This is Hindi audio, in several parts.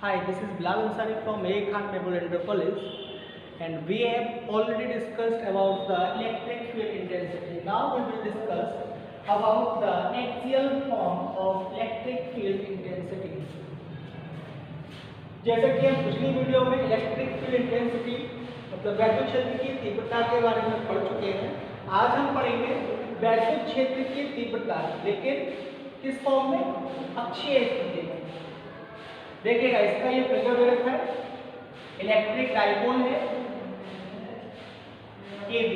Hi, this is Bilal Ansari from A. Khan Memorial College, and we have already discussed about the electric field intensity. Now we will discuss about the axial form of electric field intensity. जैसे कि हम पिछली वीडियो में इलेक्ट्रिक फील्ड इंटेंसिटी मतलब वैद्युत क्षेत्र की तीव्रता के बारे में पढ़ चुके हैं। आज हम पढ़ेंगे वैद्युत क्षेत्र की तीव्रता, लेकिन किस फॉर्म में? अक्षीय स्थिति में। देखिएगा, इसका ये फिगर दे रखा है, इलेक्ट्रिक डाइपोल है AB,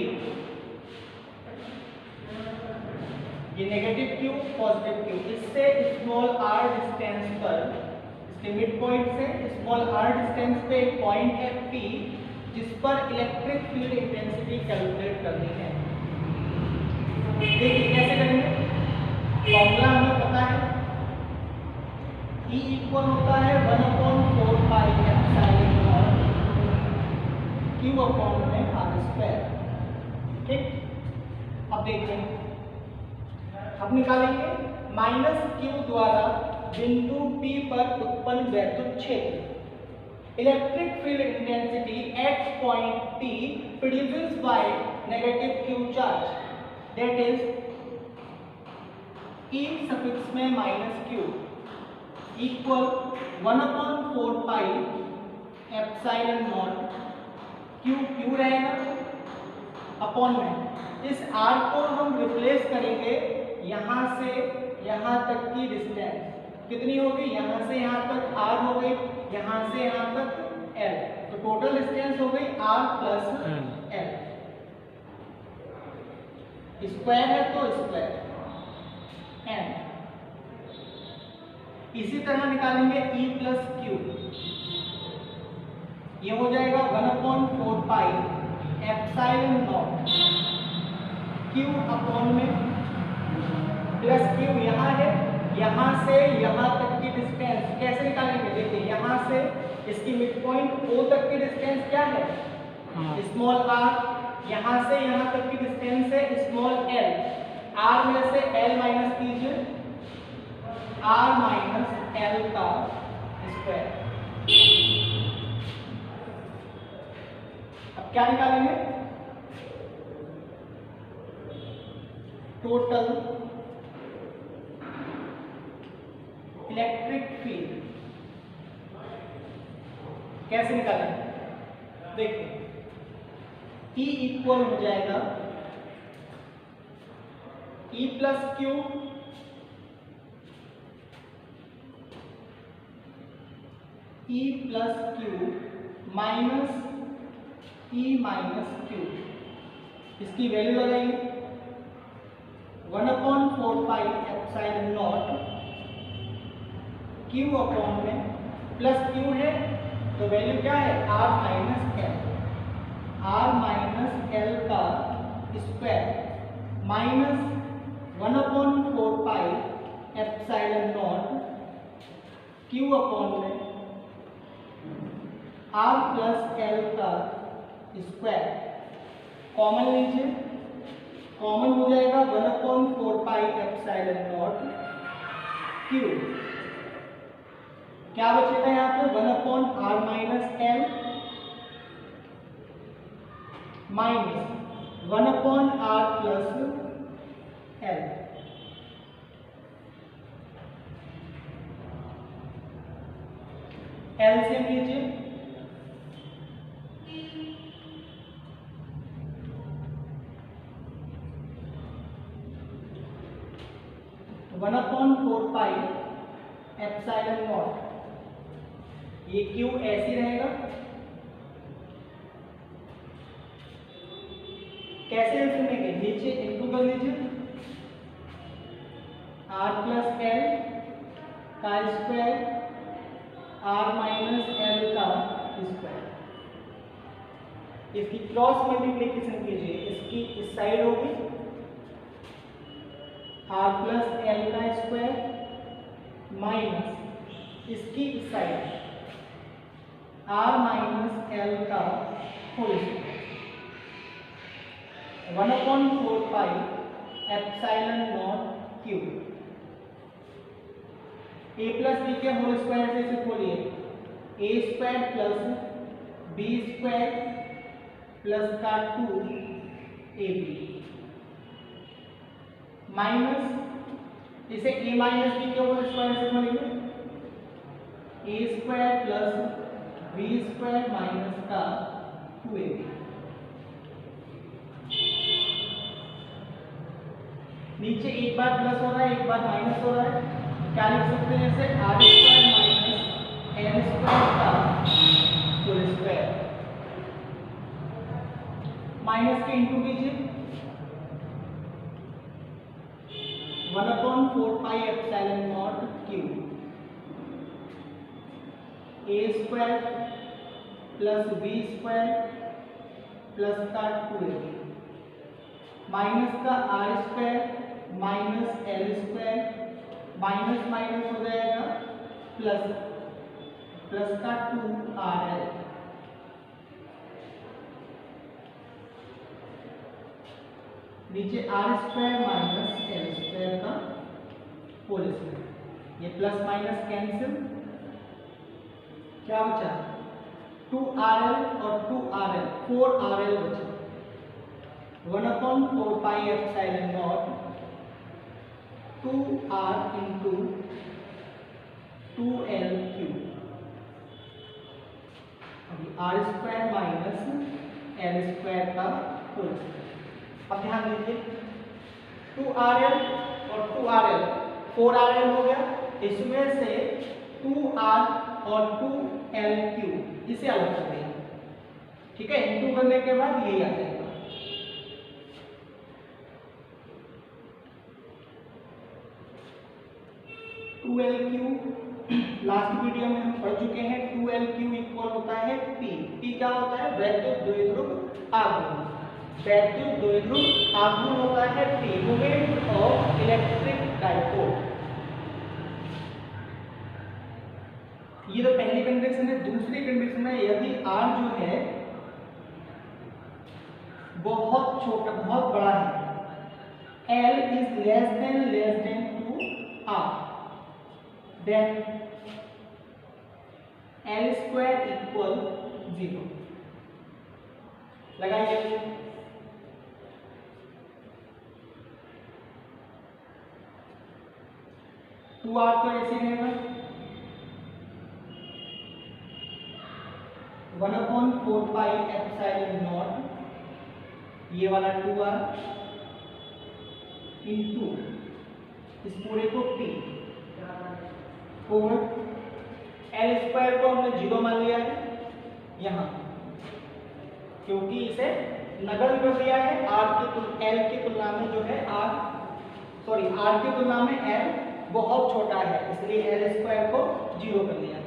ये नेगेटिव Q पॉजिटिव Q। इससे स्मॉल r डिस्टेंस पर, इसके मिड पॉइंट से स्मॉल r डिस्टेंस पे एक पॉइंट है P, जिस पर इलेक्ट्रिक फील्ड इंटेंसिटी कैलकुलेट करनी है। देखिए कैसे करेंगे, फॉर्मूला हमें पता है, E इक्वल होता है 1/4 pi epsilon naught Q upon में r स्क्वायर। ठीक, अब देखिए, अब निकालेंगे -Q द्वारा बिंदु P पर उत्पन्न वैद्युत क्षेत्र। Electric field intensity at point P produced by negative Q charge, that is E suffix में -Q equal 1/4 pi epsilon naught Q रहेगा अपॉन में। इस R को हम रिप्लेस करेंगे, यहाँ से यहाँ तक की डिस्टेंस कितनी होगी? यहाँ से यहाँ तक R हो गई, यहाँ से यहाँ तक L, तो टोटल डिस्टेंस हो गई R प्लस L। स्क्वायर है तो स्क्वायर N। इसी तरह निकालेंगे E प्लस Q, ये हो जाएगा 1/4 pi epsilon naught Q upon में प्लस Q यहाँ है, यहाँ से यहाँ तक की डिस्टेंस कैसे निकालेंगे? देखिए, यहाँ से इसकी मिड पॉइंट O तक की डिस्टेंस क्या है? Small r। यहाँ से यहाँ तक की डिस्टेंस है स्मॉल l। r में से l माइनस कीजिए, r माइनस l का स्क्वायर। अब क्या निकालेंगे? टोटल इलेक्ट्रिक फील्ड कैसे निकालेंगे? देखिए, E इक्वल हो जाएगा E plus Q E plus Q minus E minus Q। इसकी वैल्यू लगाएंगे 1/4 pi epsilon naught Q upon में प्लस Q है तो वैल्यू क्या है? R minus L, R minus L का square minus 1/4 pi epsilon naught Q upon में R प्लस L का स्क्वायर। कॉमन लीजिए, कॉमन हो जाएगा 1/4 पाई एप्सिलॉन नॉट Q। क्या बचेगा यहाँ पे? 1/r minus L minus 1/r plus L। LCM लीजिए, तो 1/4 पाई एप्सिलॉन नॉट, ये Q ऐसे रहेगा। कैसे एलसीएम लेंगे? नीचे इंटू कर लीजिए, R प्लस L का स्क्वायर R माइनस L का स्क्वायर। इसकी क्रॉस मल्टीप्लिकेशन कीजिए, इसकी इस साइड होगी R प्लस L का स्क्वायर माइनस इसकी इस साइड R माइनस L का whole square. 1/4 pi epsilon naught Q। A plus B के होल स्क्वायर से इसे खोलिए A square plus B square plus का 2ab माइनस, इसे a माइनस बी के ऊपर स्क्वायर से बनेंगे A square plus B square minus का 2ab। नीचे एक बार प्लस हो रहा है, एक बार माइनस हो रहा है, क्या लिख सकते हैं इसे r square minus n square का होल स्क्वायर। माइनस के इंटू कीजिए 1/4 pi epsilon naught q a square plus B square plus का 2ab माइनस का r square minus L square minus minus हो जाएगा प्लस प्लस का 2rl नीचे r square minus L square का होल स्क्वायर। ये प्लस माइनस कैंसिल, क्या बचा 2rl और 2rl 4rl बचा 1/4 pi epsilon naught 2r into 2l cube. अभी R square minus L square का होल स्क्वायर। अब ध्यान दीजिए 2rl और 2rl 4rl हो गया, इसमें से 2r और 2l क्यूब इसे अलग कर देंगे, ठीक है। इंटू करने के बाद यही आ जाएगा 2l क्यूब। लास्ट वीडियो में हम पढ़ चुके हैं 2l क्यूब इक्वल होता है p। p क्या होता है वैद्युत द्विध्रुव आघूर्ण। वैद्युत द्विध्रुव आघूर्ण होता है p, moment of electric dipole. ये तो पहली कंडीशन है। दूसरी कंडीशन है यदि r जो है बहुत छोटा बहुत बड़ा है, l is less than two r, then l square equal 0। लगाइए 2r तो ऐसे रहेगा 1/4 पाई एप्सिलॉन नॉट, ये वाला 2r इंटू इस पूरे को p ओवर एल स्क्वायर को हमने 0 मान लिया है यहाँ, क्योंकि इसे नगण्य कर दिया है। एल की तुलना में जो है आर की तुलना में एल बहुत छोटा है, इसलिए एल स्क्वायर को 0 कर दिया।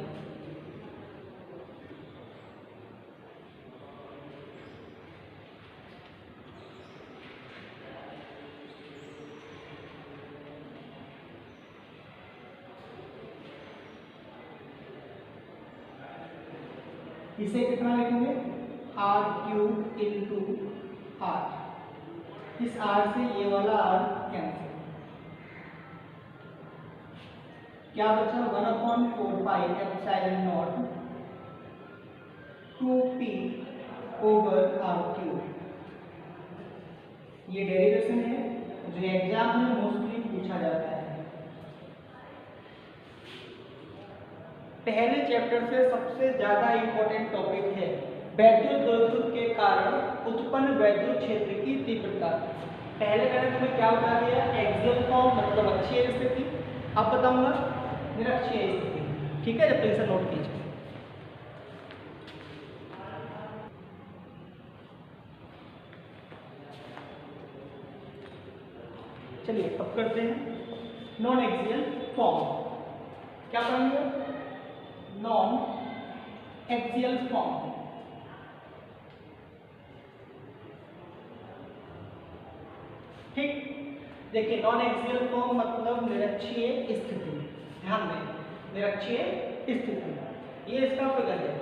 इसे कितना लिखेंगे r क्यूब इंटू r, इस r से ये वाला r कैंसिल, क्या बचा 1/4 pi epsilon not 2p over r cube. ये डेरिवेशन है जो एग्जाम में मोस्टली पूछा जाता है। पहले चैप्टर से सबसे ज्यादा इंपॉर्टेंट टॉपिक है वैद्युत द्विध्रुव के कारण उत्पन्न वैद्युत क्षेत्र की तीव्रता। पहले मैंने तुम्हें क्या बता दिया एक्सियल फॉर्म मतलब अक्षीय स्थिति, अब बताऊंगा निरक्षीय स्थिति, ठीक है। जब तक इसे नोट कीजिए। चलिए अब करते हैं नॉन एक्सियल फॉर्म। क्या पढ़ेंगे नॉन एक्सियल फॉर्म। ठीक, देखिए नॉन एक्सियल फॉर्म मतलब निरक्षीय स्थिति। ध्यान दें निरक्षीय स्थिति, ये इसका फिगर है।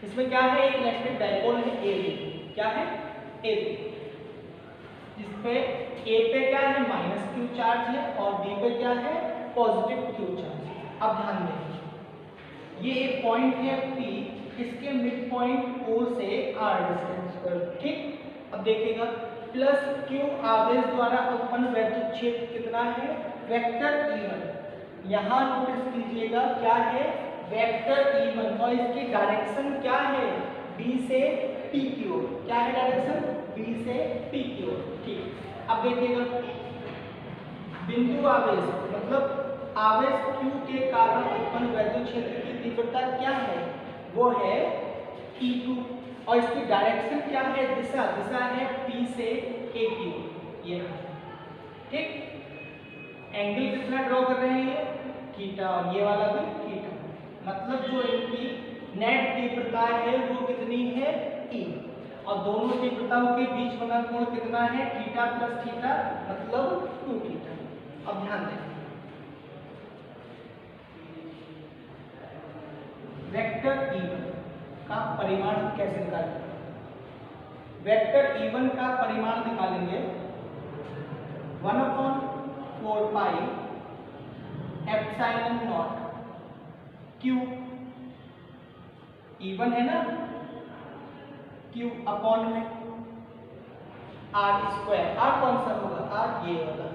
इसमें क्या है एक इलेक्ट्रिक डाइपोल है AB, क्या है AB, जिसपे A पे क्या है -q चार्ज है और B पे क्या है पॉजिटिव q चार्ज। अब ध्यान दें ये एक पॉइंट है P, इसके मिड पॉइंट O से R डिस्टेंस पर, ठीक। अब देखिएगा प्लस Q आवेश द्वारा उत्पन्न वैद्युत क्षेत्र कितना है, वेक्टर E1। यहाँ नोटिस कीजिएगा क्या है, वेक्टर E1, और इसकी डायरेक्शन क्या है, B से P की ओर। क्या है डायरेक्शन, B से P की ओर, ठीक। अब देखिएगा बिंदु आवेश मतलब आवेश Q के कारण उत्पन्न वैद्युत क्षेत्र की तीव्रता क्या है, वो है E2, और इसकी डायरेक्शन क्या है, दिशा, दिशा है P से A की ओर, ये ठीक। एंगल कितना ड्रॉ कर रहे हैं, थीटा, और ये वाला भी थीटा, मतलब जो इनकी नेट तीव्रता है वो कितनी है, E, और दोनों तीव्रताओं के बीच बना कोण कितना है, थीटा प्लस थीटा, मतलब 2 थीटा। अब ध्यान दें, वेक्टर E1 का परिमाण कैसे निकालेंगे, वेक्टर E1 का परिमाण निकालेंगे 1/4 pi epsilon naught Q, E1 है ना, Q अपॉन में R स्क्वायर, R कौन सा होगा, R ये वाला,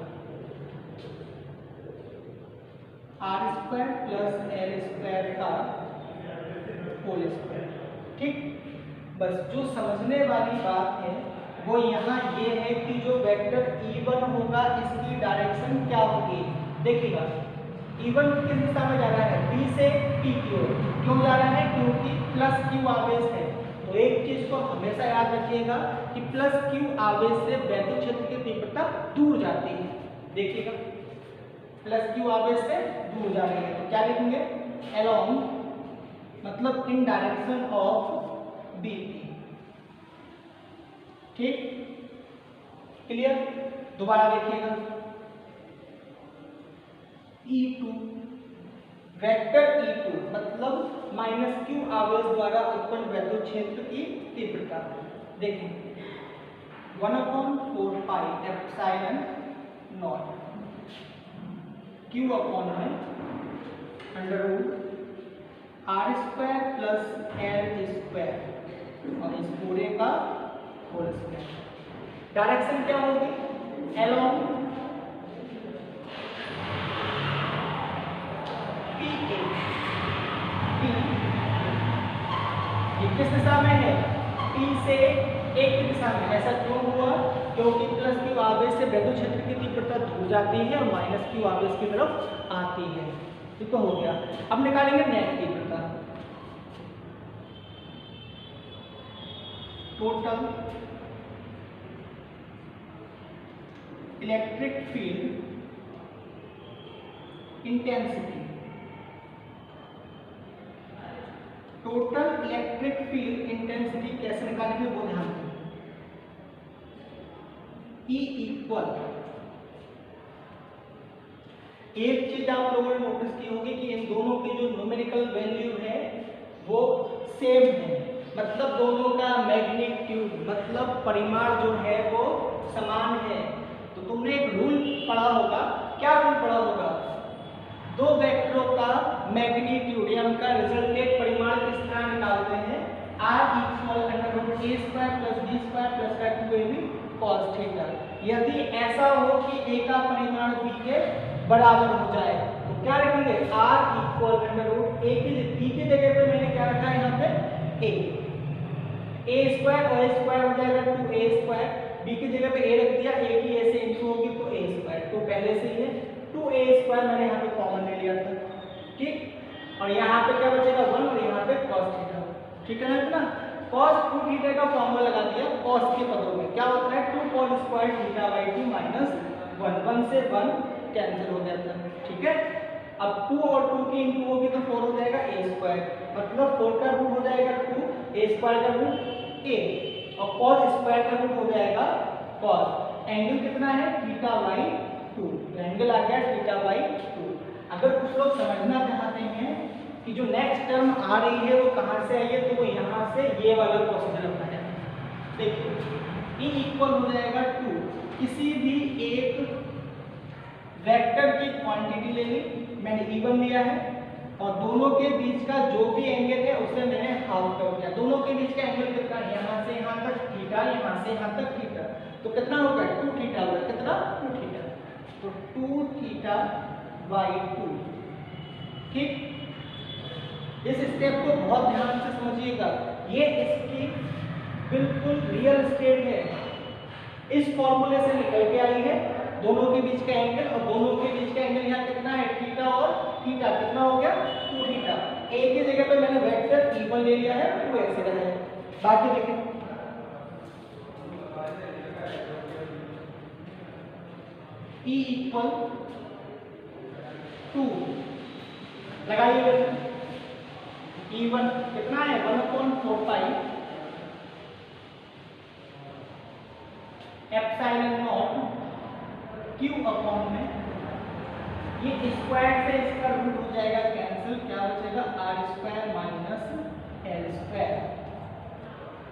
R square plus L square का होल स्क्वायर, ठीक। बस जो समझने वाली बात है वो यहाँ ये है कि जो वेक्टर E1 होगा इसकी डायरेक्शन क्या होगी, देखिएगा E1 किस दिशा में जा रहा है, B से P की ओर, क्यों जा रहा है, क्योंकि प्लस Q आवेश है। तो एक चीज को हमेशा याद रखिएगा कि प्लस Q आवेश से वैद्युत क्षेत्र की तीव्रता दूर जाती है, देखिएगा प्लस Q आवेश से दूर जा रही है, तो क्या लिखेंगे, along मतलब इन डायरेक्शन ऑफ BP, ठीक, क्लियर। दोबारा देखिएगा E2, वेक्टर E2 मतलब माइनस Q आवेश द्वारा उत्पन्न वैद्युत क्षेत्र की तीव्रता, देखिए 1/4 pi epsilon naught Q upon में under root R square plus L square और इस पूरे का होल स्क्वायर। डायरेक्शन क्या होगी, along PA, P ये किस दिशा में है, P से एक की दिशा में। ऐसा क्यों हुआ, क्योंकि प्लस Q आवेश से वैद्युत क्षेत्र की तीव्रता दूर जाती है और माइनस Q आवेश की तरफ आती है, तो हो गया। अब निकालेंगे नेट तीव्रता, total electric field intensity, total electric field intensity कैसे निकालेंगे वो ध्यान दें। E इक्वल, एक चीज आप लोगों ने नोटिस की होगी कि इन दोनों की जो न्यूमेरिकल वैल्यू है वो सेम है, मतलब दोनों का मैग्नीट्यूड मतलब परिमाण जो है वो समान है। तो तुमने एक रूल पढ़ा होगा, क्या रूल पढ़ा होगा, दो वेक्टरों का मैग्नीट्यूड या उनका रिजल्टेंट परिमाण किस तरह निकालते हैं, R equal under root A square plus B square plus 2AB cos theta. यदि ऐसा हो कि A का परिमाण B के बराबर हो जाए तो क्या रखेंगे, R equal under root A की B की जगह पे मैंने क्या रखा है, यहाँ पे A स्क्वायर और A स्क्वायर हो जाएगा 2A स्क्वायर, B की जगह पे A रख दिया, A की A से इंटू होगी तो A स्क्वायर, तो पहले से ही है 2A स्क्वायर मैंने यहाँ पे कॉमन ले लिया था, ठीक। और यहाँ पे क्या बचेगा 1 और यहाँ पे cos थीटा, ठीक है ना, cos 2 थीटा का फॉर्मूला लगा दिया cos के पदों में, क्या होता है 2 cos square theta by 2 minus 1, 1 से 1 कैंसिल हो जाता है, ठीक है। अब 2 और 2 की इंटू होगी तो 4 हो जाएगा A स्क्वायर, मतलब 4 का रूट हो जाएगा 2, A स्क्वायर का रूट A और cos स्क्वायर का रूट हो जाएगा cos। एंगल कितना है, थीटा बाई 2, एंगल आ गया थीटा बाई 2। अगर कुछ लोग समझना चाहते हैं कि जो नेक्स्ट टर्म आ रही है वो कहाँ से आई है, तो वो यहाँ से ये वाला प्रोसीजर अपनाया। देखिए E इक्वल हो जाएगा 2, किसी भी एक वेक्टर की क्वांटिटी ले ली, मैंने E1 लिया है, और दोनों के बीच का जो भी एंगल है उसे मैंने हाफ कर दिया। दोनों के बीच का एंगल कितना है, यहाँ से यहाँ तक थीटा, यहाँ से यहाँ तक थीटा, तो कितना होगा 2 थीटा होगा। कितना 2 थीटा, तो 2 थीटा बाई 2। ठीक, इस स्टेप को बहुत ध्यान से समझिएगा, ये इसकी बिल्कुल रियल स्टेट है, इस फॉर्मूले से निकल के आई है। दोनों के बीच का एंगल, और दोनों के बीच का एंगल यहाँ कितना है, थीटा और थीटा, कितना हो गया 2 थीटा। एक ही जगह पे मैंने वेक्टर E1 ले लिया है, 2 ऐसे रहे। बाकी देखें, E इक्वल 2 लगाइए। E1 कितना है 1/4 pi epsilon naught Q upon में, ये स्क्वायर से इसका रूट हो जाएगा कैंसिल, क्या बचेगा r² माइनस l²।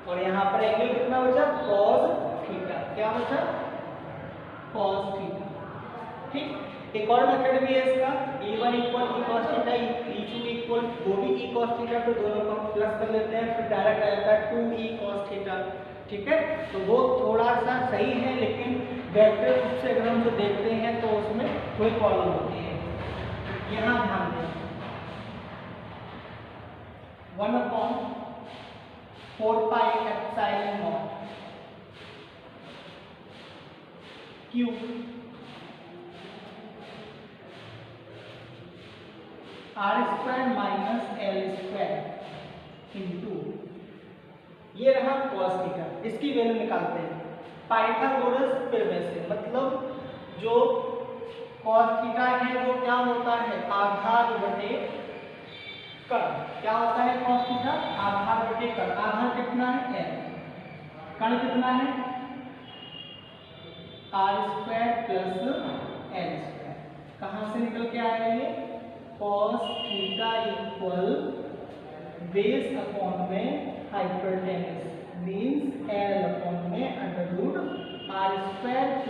और यहाँ पर एंगल कितना बचा cos थीटा, क्या बचा cos थीटा। ठीक, एक और मेथड भी है इसका, E1 equal E cos theta, E2 equal वो भी E cos थीटा, तो दोनों को हम प्लस कर लेते हैं, फिर डायरेक्ट आ जाता है 2E cos थीटा। ठीक है, तो वो थोड़ा सा सही है, लेकिन वेक्टर रूप से अगर हम जो देखते हैं तो उसमें कोई प्रॉब्लम होती है। यहाँ ध्यान दें, 1/4 pi epsilon naught Q r² minus l² into ये रहा cos थीटा। इसकी वैल्यू निकालते हैं पाइथागोरस प्रमेय से, मतलब जो cos थीटा है वो क्या होता है आधार बटे कर्ण। क्या होता है cos थीटा, आधार बटे कर्ण। आधार कितना है l, कर्ण कितना है r² प्लस l²। कहाँ से निकल के आया ये, cos theta equal base upon में हाइपोटेन्यूज मीन्स L अपॉन में under root r² plus l²।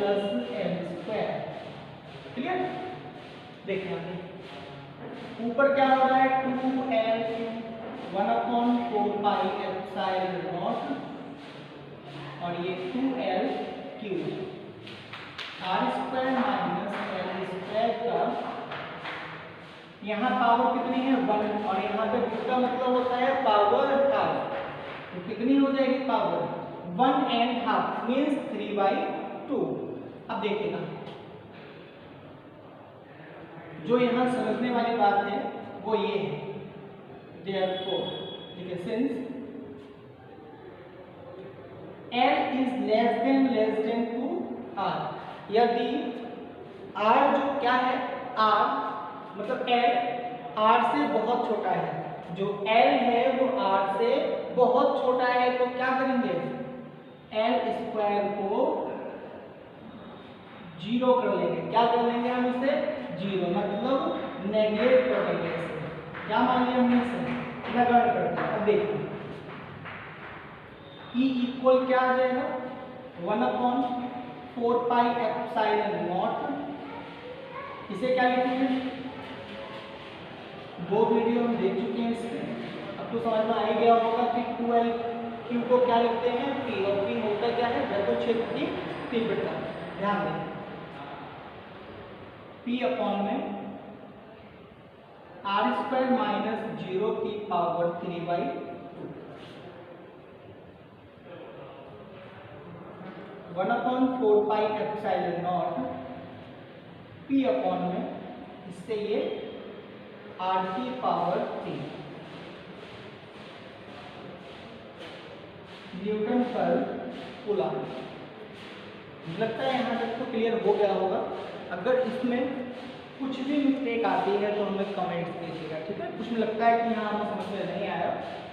Clear, देखिए ऊपर क्या हो रहा है 2L 1/4 पाई एप्सिलॉन नॉट, और ये 2L cube r² minus l² का, यहाँ पावर कितनी है 1, और यहाँ पे इसका मतलब होता है पावर हाफ, तो कितनी हो जाएगी पावर 1.5 मीन्स 3/2। अब देखिएगा, जो यहाँ समझने वाली बात है वो ये है, therefore ठीक है, since L is less than two R, यदि R जो क्या है R मतलब L R से बहुत छोटा है, जो L है वो R से बहुत छोटा है, तो क्या करेंगे L² को 0 कर लेंगे। क्या कर लेंगे हम इसे 0, मतलब नेगलेक्ट कर देंगे इसे। क्या मान लिया हमने इसे, नेगलेक्ट कर दिया। अब देखिए E इक्वल क्या आ जाएगा 1/4 पाई एप्सिलॉन नॉट, इसे क्या लिखेंगे, दो वीडियो हम देख चुके हैं इसमें, अब तो समझ में आ ही गया होगा कि 2L Q को क्या लिखते हैं P, और P होता क्या है वैद्युत क्षेत्र की तीव्रता। ध्यान दें P अपॉन में r² माइनस 0 की power 3/2 1/4 pi epsilon not P upon में, इससे ये r की पावर 3 न्यूटन पर कूलम। लगता है यहाँ तक तो क्लियर हो गया होगा। अगर इसमें कुछ भी मिस्टेक आती है तो हमें कमेंट्स दीजिएगा, ठीक है। कुछ में लगता है कि यहाँ हमें समझ में नहीं आया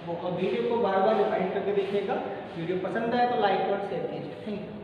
वो, और वीडियो को बार बार रिमाइंड करके देखिएगा। वीडियो पसंद आए तो लाइक और शेयर कीजिए। Thank you.